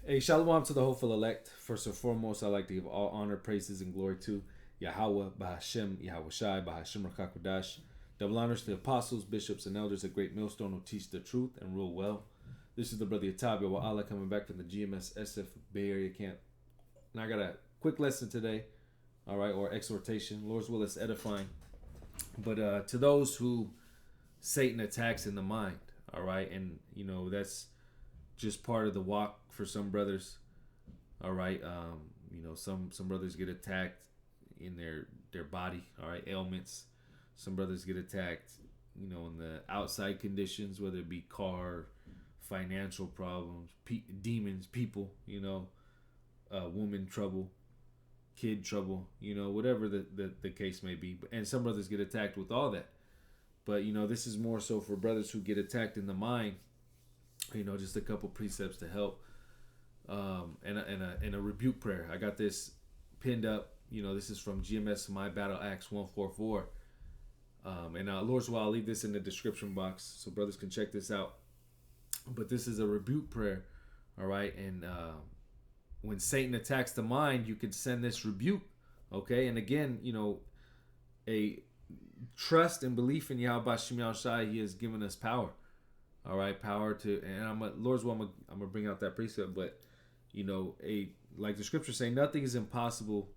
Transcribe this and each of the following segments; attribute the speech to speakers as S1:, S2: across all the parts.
S1: Hey, shalom to the hopeful elect. First and foremost, I'd like to give all honor, praises, and glory to Yahweh, Bahashem, Yahweh Shai, Bahashem Rakakwadash. Double honors to the apostles, bishops, and elders at Great Millstone who teach the truth and rule well. This is the brother Yatabia wa Allah coming back from the GMS SF Bay Area camp. And I got a quick lesson today, all right, or exhortation. Lord's will is edifying. But to those who Satan attacks in the mind, all right, and that's just part of the walk for some brothers. All right, some brothers get attacked in their body. All right, ailments. Some brothers get attacked, in the outside conditions, whether it be car, financial problems, demons, people. Woman trouble, kid trouble. Whatever the case may be. And some brothers get attacked with all that. But this is more so for brothers who get attacked in the mind. Just a couple precepts to help, and a rebuke prayer. I got this pinned up. This is from GMS My Battle Acts 144. And Lord's will, I'll leave this in the description box so brothers can check this out. But this is a rebuke prayer, all right. And when Satan attacks the mind, you can send this rebuke, okay. And again, a trust and belief in Yahweh Shem Shai. He has given us power. All right, power to, and Lord's will, I'm gonna bring out that precept, but like the scriptures say, nothing is impossible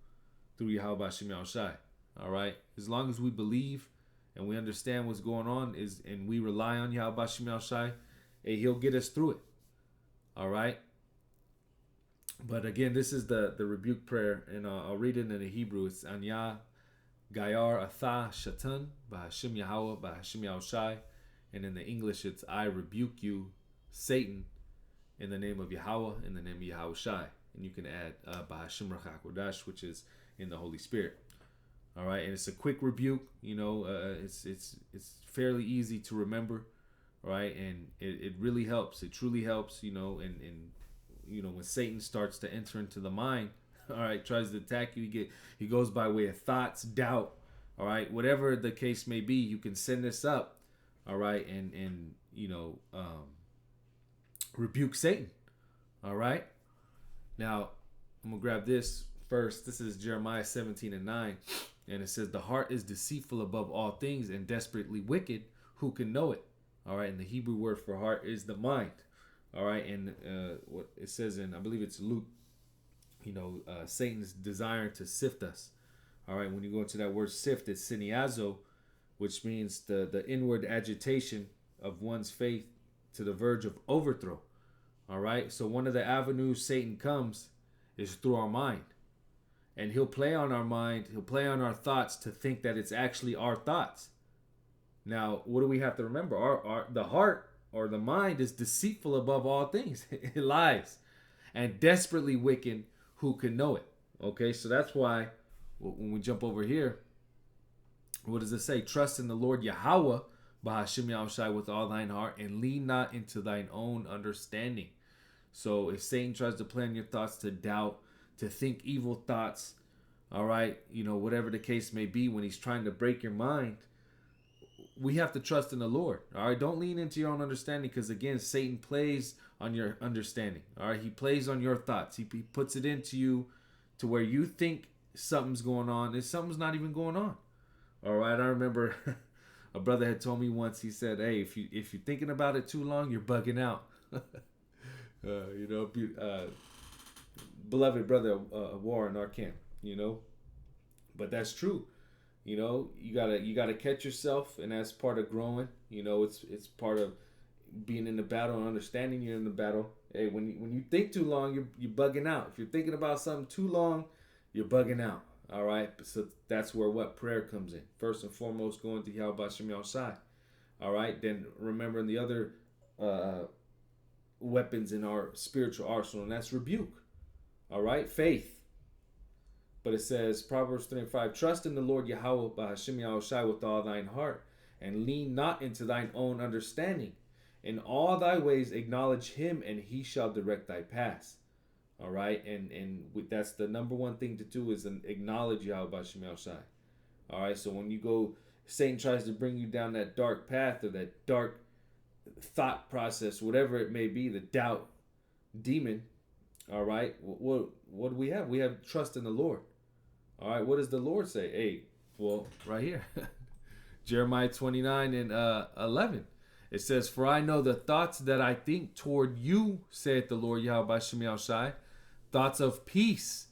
S1: through Yahweh Shem Shai. All right, as long as we believe and we understand what's going on, and we rely on Yahweh Shem Shai, He'll get us through it. All right. But again, this is the rebuke prayer, and I'll read it in the Hebrew. It's Anya Gayar Atha Shatan Bahashim Yahweh Bahashim Shai. And in the English, it's I rebuke you, Satan, in the name of Yahweh, in the name of Yahweh Shai. And you can add Bahashim Rakakwadash, which is in the Holy Spirit. All right, and it's a quick rebuke. It's fairly easy to remember. All right, and it really helps. It truly helps. And when Satan starts to enter into the mind, all right, tries to attack you, he goes by way of thoughts, doubt. All right, whatever the case may be, you can send this up. All right, and rebuke Satan. All right. Now I'm gonna grab this first. This is Jeremiah 17:9, and it says, "The heart is deceitful above all things and desperately wicked. Who can know it?" All right, and the Hebrew word for heart is the mind. All right, and what it says in, I believe it's Luke. Satan's desiring to sift us. All right, when you go into that word sift, it's siniazo, which means the inward agitation of one's faith to the verge of overthrow. All right. So one of the avenues Satan comes is through our mind. And he'll play on our mind. He'll play on our thoughts to think that it's actually our thoughts. Now, what do we have to remember? The heart or the mind is deceitful above all things. It lies. And desperately wicked, who can know it? Okay. So that's why when we jump over here, what does it say? Trust in the Lord Yahweh, Bahashim Yahushai, with all thine heart, and lean not into thine own understanding. So if Satan tries to plan your thoughts to doubt, to think evil thoughts, all right, whatever the case may be, when he's trying to break your mind, we have to trust in the Lord. All right, don't lean into your own understanding, because again, Satan plays on your understanding. All right, he plays on your thoughts. He puts it into you to where you think something's going on, and something's not even going on. All right, I remember a brother had told me once. He said, "Hey, if you're thinking about it too long, you're bugging out." Beloved brother Warren, our camp. But that's true. You gotta catch yourself, and that's part of growing. It's part of being in the battle and understanding you're in the battle. Hey, when you think too long, you're bugging out. If you're thinking about something too long, you're bugging out. All right, so that's where what prayer comes in. First and foremost, going to Yahweh Shem Shai. All right, then remembering the other weapons in our spiritual arsenal, and that's rebuke. All right, faith. But it says, Proverbs 3:5, trust in the Lord Yahweh Bahashim Shai with all thine heart, and lean not into thine own understanding. In all thy ways acknowledge him, and he shall direct thy paths. All right, and that's the number one thing to do, is acknowledge Yahweh Shem Shai. All right, so when you go, Satan tries to bring you down that dark path or that dark thought process, whatever it may be, the doubt demon. All right. What do we have? We have trust in the Lord. All right. What does the Lord say? Hey, well, right here, Jeremiah 29 and 11. It says, "For I know the thoughts that I think toward you, saith the Lord Yahweh Shem Shai, thoughts of peace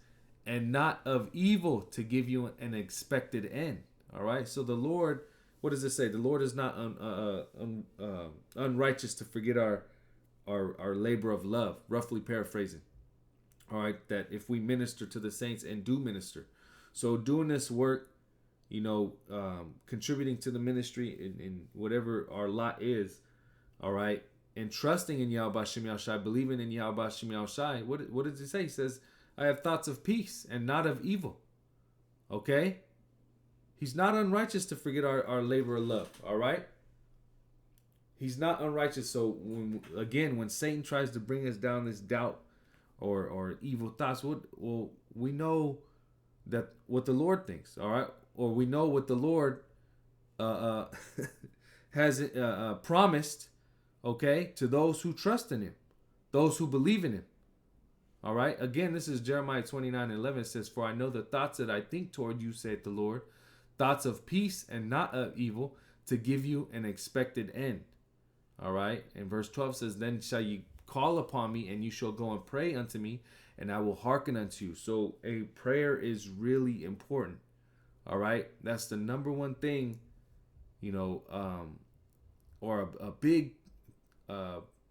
S1: and not of evil, to give you an expected end." All right. So the Lord, what does it say? The Lord is not unrighteous to forget our labor of love. Roughly paraphrasing. All right. That if we minister to the saints and do minister, so doing this work, contributing to the ministry in whatever our lot is, all right, and trusting in Yahweh Shem Shai, believing in Yahweh Shem Shai. What does he say? He says, "I have thoughts of peace and not of evil." Okay? He's not unrighteous to forget our labor of love, all right? He's not unrighteous. So, when Satan tries to bring us down this doubt or evil thoughts, well, we know that what the Lord thinks, all right? Or we know what the Lord has promised, okay, to those who trust in him, those who believe in him. All right. Again, this is Jeremiah 29:11. It says, "For I know the thoughts that I think toward you, saith the Lord, thoughts of peace and not of evil, to give you an expected end." All right. And verse 12 says, "Then shall you call upon me, and you shall go and pray unto me, and I will hearken unto you." So a prayer is really important. All right. That's the number one thing, or a big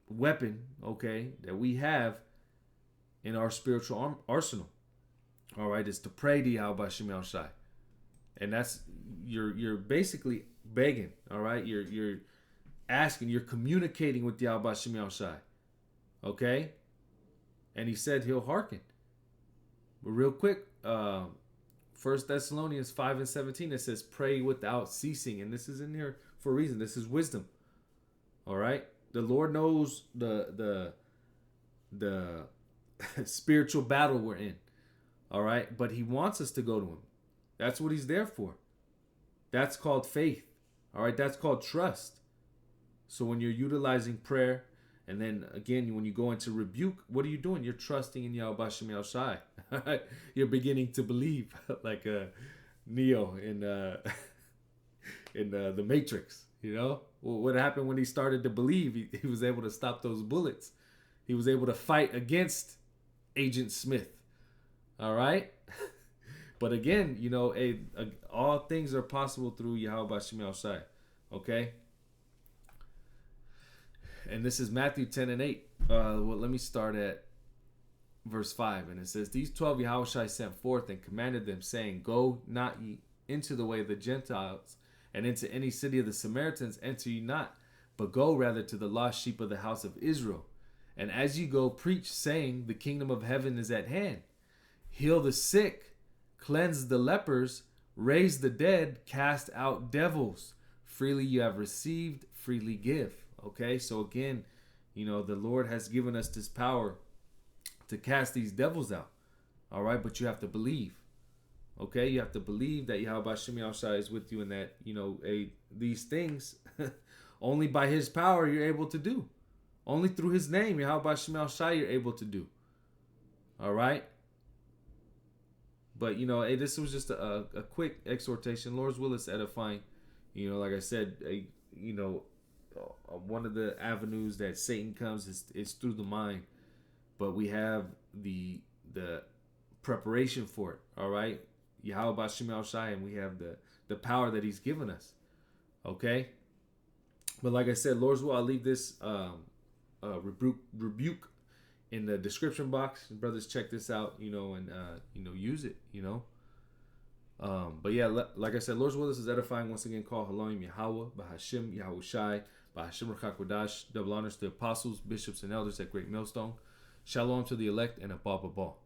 S1: weapon, okay, that we have in our spiritual arsenal. All right. Is to pray to Yahweh Shem Shai. And that's, you're basically begging. All right. You're asking, you're communicating with Yahweh Shem Shai. Okay. And he said he'll hearken. But real quick, 1 Thessalonians 5:17, it says, "Pray without ceasing." And this is in here for a reason. This is wisdom. All right. The Lord knows the spiritual battle we're in. All right. But he wants us to go to him. That's what he's there for. That's called faith. All right. That's called trust. So when you're utilizing prayer, and then again, when you go into rebuke, what are you doing? You're trusting in Yahweh Shem Shai. You're beginning to believe, like Neo in the Matrix. What happened when he started to believe? He was able to stop those bullets. He was able to fight against Agent Smith. All right. But again, all things are possible through Yahweh Shem Shai. Okay. And this is Matthew 10:8. Let me start at verse 5. And it says, "These 12 Yahushua sent forth and commanded them, saying, Go not ye into the way of the Gentiles, and into any city of the Samaritans enter ye not, but go rather to the lost sheep of the house of Israel. And as ye go, preach, saying, The kingdom of heaven is at hand. Heal the sick, cleanse the lepers, raise the dead, cast out devils. Freely you have received, freely give." Okay, so again, the Lord has given us this power to cast these devils out. All right, but you have to believe. Okay, you have to believe that Yahweh Shem Shai is with you, and that these things only by His power you're able to do. Only through His name, Yahweh Shem Shai, you're able to do. All right. But this was just a quick exhortation. Lord's will is edifying. Like I said, one of the avenues that Satan comes is through the mind, but we have the preparation for it. All right, Yahweh Shem Shai, and we have the power that He's given us. Okay, but like I said, Lord's will, I'll leave this rebuke in the description box. Brothers, check this out. And use it. But yeah, like I said, Lord's will, this is edifying. Once again, call Haloim Yahweh, Bahashim Yahushai, Bahashim Rakakwadash. Double honors to the apostles, bishops, and elders at Great Millstone. Shalom to the elect, and Abba Ball.